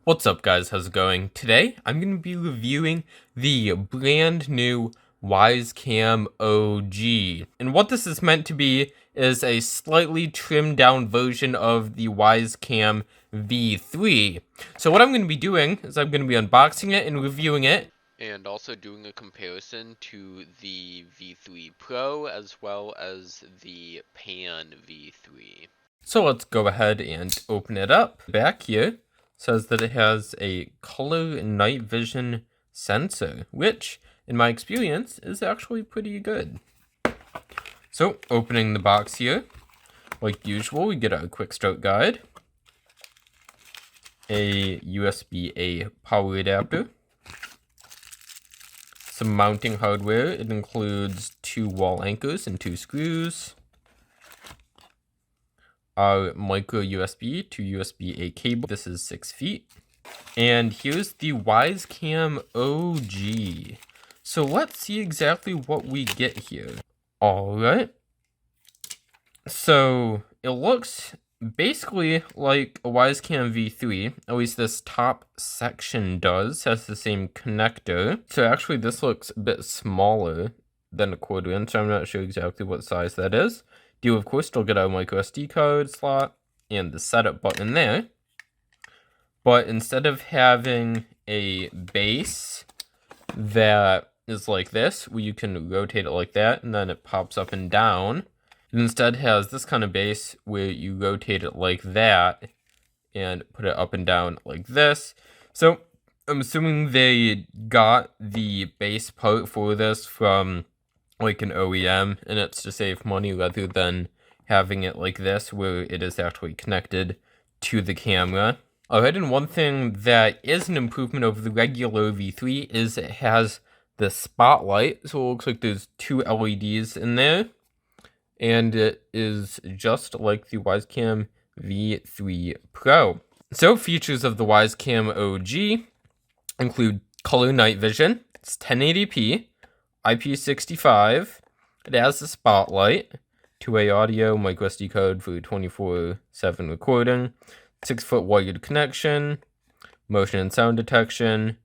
What's up guys, how's it going? Today, I'm going to be reviewing the brand new Wyze Cam OG. And what this is meant to be is a slightly trimmed down version of the Wyze Cam V3. So what I'm going to be doing is I'm going to be unboxing it and reviewing it. And also doing a comparison to the V3 Pro as well as the Pan V3. So let's go ahead and open it up. Back here says that it has a color night vision sensor, which in my experience is actually pretty good. So opening the box here, like usual, we get a quick start guide, a USB-A power adapter, some mounting hardware. It includes 2 wall anchors and 2 screws, our micro USB to USB-A cable. This is 6 feet. And here's the Wyze Cam OG. So let's see exactly what we get here. Alright. So it looks basically like a Wyze Cam V3, at least this top section does, has the same connector. So actually this looks a bit smaller than a 1/4 inch, so I'm not sure exactly what size that is. Do of course still get a micro SD card slot and the setup button there. But instead of having a base that is like this, where you can rotate it like that and then it pops up and down, it instead has this kind of base where you rotate it like that and put it up and down like this. So I'm assuming they got the base part for this from like an OEM, and it's to save money rather than having it like this where it is actually connected to the camera. Alright, and one thing that is an improvement over the regular V3 is it has the spotlight. So it looks like there's 2 LEDs in there, and it is just like the Wyze Cam V3 Pro. So features of the Wyze Cam OG include color night vision. It's 1080p, IP65. It has a spotlight, 2-way audio, micro SD card for 24/7 recording, 6-foot wired connection, motion and sound detection.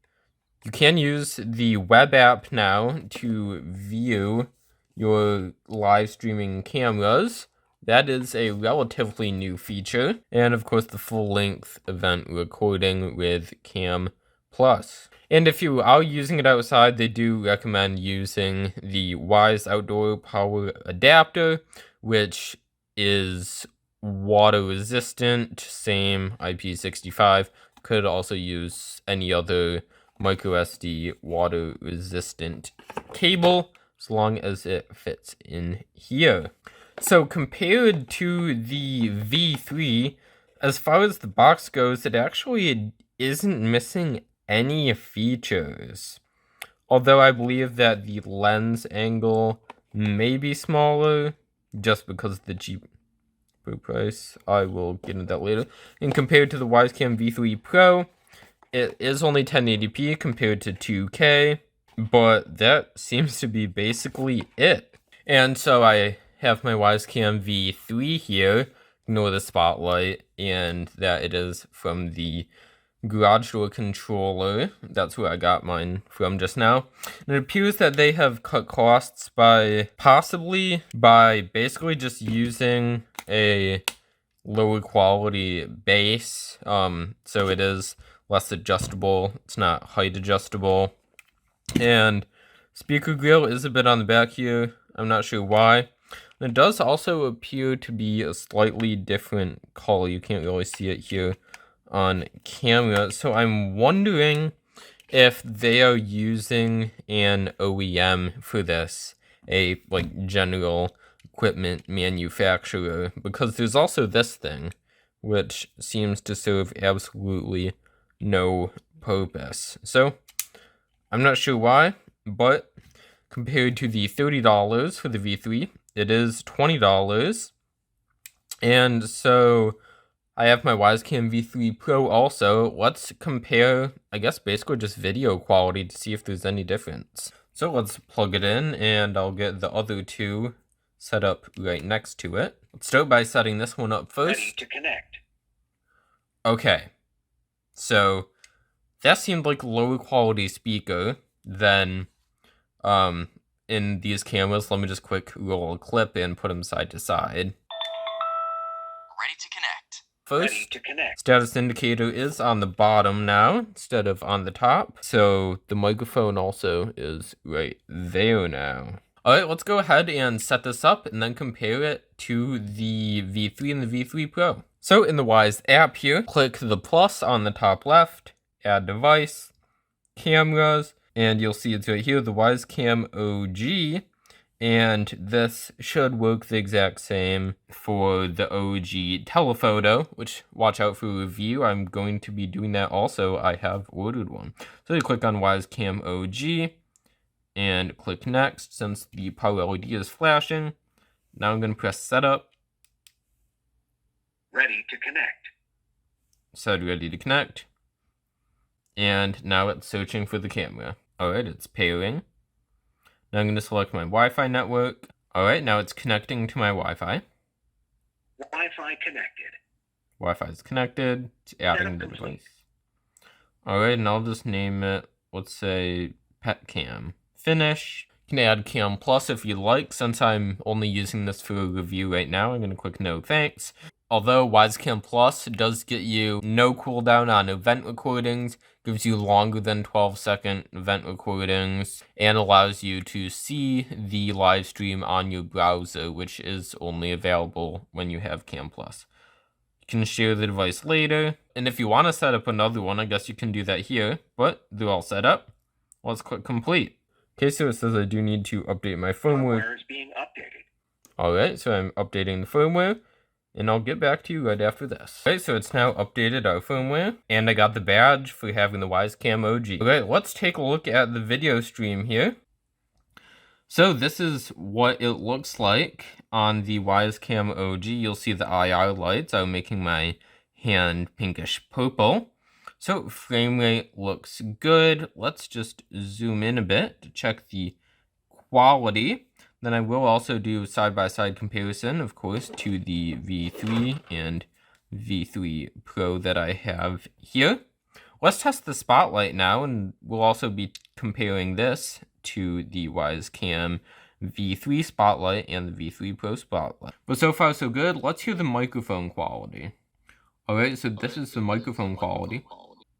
You can use the web app now to view your live streaming cameras. That is a relatively new feature. And of course the full length event recording with Cam Plus. And if you are using it outside, they do recommend using the Wyze Outdoor Power Adapter, which is water resistant, same IP65. Could also use any other micro SD water resistant cable as long as it fits in here. So compared to the V3, as far as the box goes, it actually isn't missing any features. Although I believe that the lens angle may be smaller just because of the cheaper price. I will get into that later. And compared to the Wyze Cam V3 Pro, it is only 1080p compared to 2K, but that seems to be basically it. And so I have my Wyze Cam V3 here, ignore the spotlight, and that it is from the garage door controller. That's where I got mine from just now. And it appears that they have cut costs by basically just using a lower quality base. So it is less adjustable. It's not height adjustable. And speaker grill is a bit on the back here. I'm not sure why. And it does also appear to be a slightly different color. You can't really see it here on camera. So I'm wondering if they are using an OEM for this, a like general equipment manufacturer, because there's also this thing which seems to serve absolutely no purpose. So I'm not sure why, but compared to the $30 for the V3, it is $20. And so I have my Wyze Cam V3 Pro also. Let's compare, I guess, basically just video quality to see if there's any difference. So let's plug it in, and I'll get the other two set up right next to it. Let's start by setting this one up first. Ready to connect. Okay. So that seemed like a lower quality speaker than in these cameras. Let me just quick roll a clip and put them side to side. Ready to connect. First, status indicator is on the bottom now instead of on the top. So the microphone also is right there now. Alright, let's go ahead and set this up and then compare it to the V3 and the V3 Pro. So in the Wyze app here, click the plus on the top left, add device, cameras, and you'll see it's right here, the Wyze Cam OG. And this should work the exact same for the OG telephoto, which watch out for a review. I'm going to be doing that also. I have ordered one. So you click on Wyze Cam OG and click next since the power LED is flashing. Now I'm going to press setup. Ready to connect. Said ready to connect. And now it's searching for the camera. Alright, it's pairing. Now I'm going to select my Wi-Fi network. Alright, now it's connecting to my Wi-Fi. Wi-Fi connected. Wi-Fi is connected. It's adding the device. Alright, and I'll just name it, let's say, Pet Cam. Finish. You can add Cam Plus if you like. Since I'm only using this for a review right now, I'm going to click no thanks. Although Wyze Cam Plus does get you no cooldown on event recordings, gives you longer than 12-second event recordings, and allows you to see the live stream on your browser, which is only available when you have Cam Plus. You can share the device later, and if you want to set up another one, I guess you can do that here, but they're all set up. Let's click complete. Okay, so it says I do need to update my firmware. Firmware is being updated. Alright, so I'm updating the firmware. And I'll get back to you right after this. Okay, so it's now updated our firmware, and I got the badge for having the Wyze Cam OG. Okay, let's take a look at the video stream here. So this is what it looks like on the Wyze Cam OG. You'll see the IR lights are making my hand pinkish purple. So frame rate looks good. Let's just zoom in a bit to check the quality. Then I will also do side-by-side comparison, of course, to the V3 and V3 Pro that I have here. Let's test the spotlight now, and we'll also be comparing this to the Wyze Cam V3 spotlight and the V3 Pro spotlight. But so far so good. Let's hear the microphone quality. Alright, so this is the microphone quality.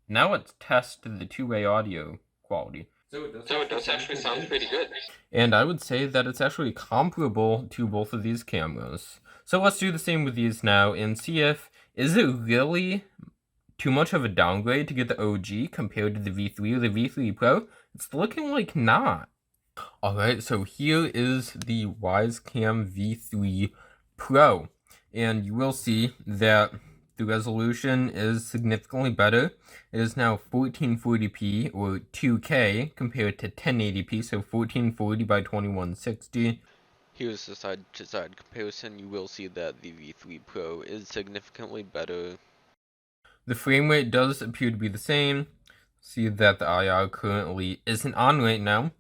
Now let's test the two-way audio quality. So it does actually sound pretty good. And I would say that it's actually comparable to both of these cameras. So let's do the same with these now and see if, is it really too much of a downgrade to get the OG compared to the V3 or the V3 Pro? It's looking like not. Alright, so here is the Wyze Cam V3 Pro. And you will see that the resolution is significantly better. It is now 1440p or 2K compared to 1080p, so 1440 by 2160. Here's the side-to-side comparison. You will see that the V3 Pro is significantly better. The frame rate does appear to be the same. See that the IR currently isn't on right now.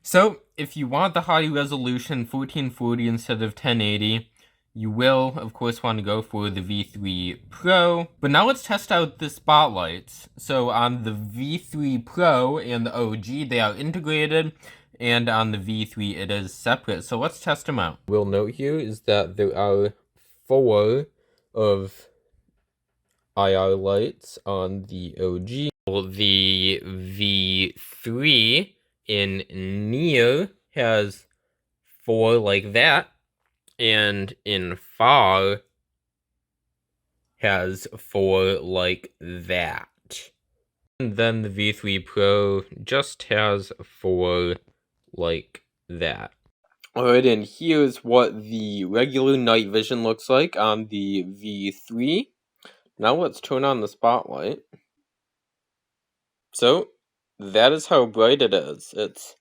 So if you want the high resolution 1440 instead of 1080, you will, of course, want to go for the V3 Pro. But now let's test out the spotlights. So on the V3 Pro and the OG, they are integrated. And on the V3, it is separate. So let's test them out. We'll note here is that there are 4 of IR lights on the OG. The V3 in near has 4 like that. And in far has 4 like that. And then the V3 Pro just has 4 like that. Alright, and here's what the regular night vision looks like on the V3. Now let's turn on the spotlight. So, that is how bright it is. It's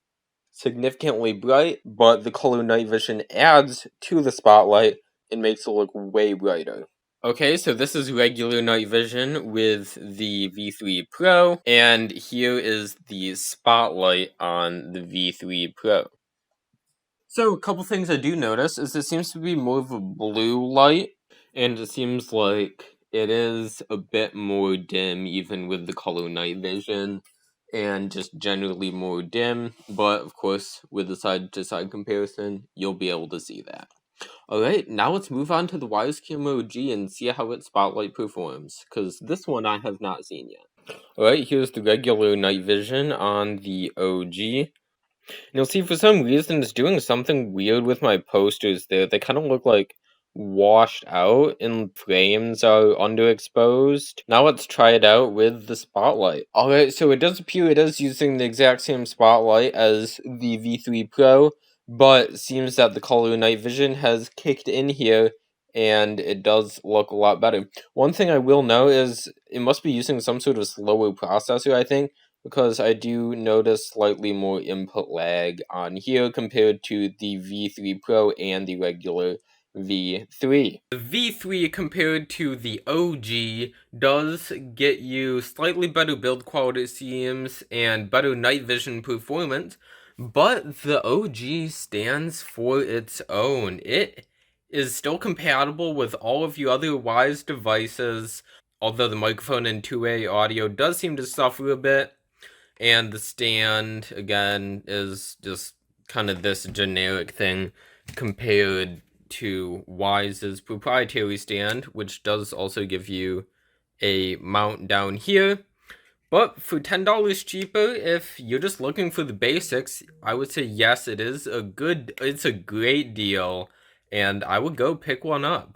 significantly bright, but the color night vision adds to the spotlight and makes it look way brighter. Okay, so this is regular night vision with the V3 Pro, and here is the spotlight on the V3 Pro. So a couple things I do notice is it seems to be more of a blue light, and it seems like it is a bit more dim even with the color night vision, and just generally more dim, but of course with the side-to-side comparison, you'll be able to see that. Alright, now let's move on to the Wyze camera OG and see how its spotlight performs, because this one I have not seen yet. Alright, here's the regular night vision on the OG. And you'll see for some reason it's doing something weird with my posters there. They kind of look like washed out and frames are underexposed. Now let's try it out with the spotlight. Alright, so it does appear it is using the exact same spotlight as the V3 Pro, but seems that the color night vision has kicked in here and it does look a lot better. One thing I will note is it must be using some sort of slower processor, I think, because I do notice slightly more input lag on here compared to the V3 Pro and the regular V3. The V3 compared to the OG does get you slightly better build quality, it seems, and better night vision performance, but the OG stands for its own. It is still compatible with all of your other Wyze devices, although the microphone and two-way audio does seem to suffer a bit. And the stand, again, is just kind of this generic thing compared to Wyze's proprietary stand, which does also give you a mount down here. But for $10 cheaper, if you're just looking for the basics, I would say yes, it's a great deal, and I would go pick one up.